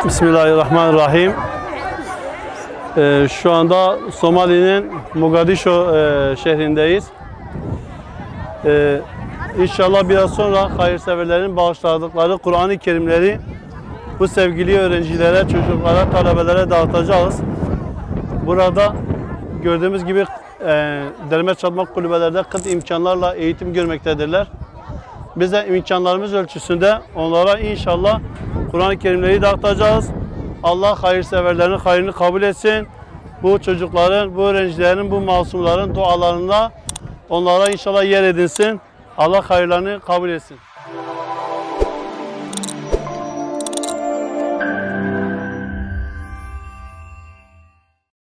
Bismillahirrahmanirrahim. Şu anda Somali'nin Mogadishu şehrindeyiz. İnşallah biraz sonra hayırseverlerin bağışladıkları Kur'an-ı Kerimleri bu sevgili öğrencilere, çocuklara, talebelere dağıtacağız. Burada gördüğümüz gibi derme çatma kulübelerde kıt imkanlarla eğitim görmektedirler. Biz de imkanlarımız ölçüsünde onlara inşallah Kur'an-ı Kerimleri dağıtacağız. Allah hayırseverlerin hayrını kabul etsin. Bu çocukların, bu öğrencilerin, bu masumların dualarında onlara inşallah yer edinsin. Allah hayırlarını kabul etsin.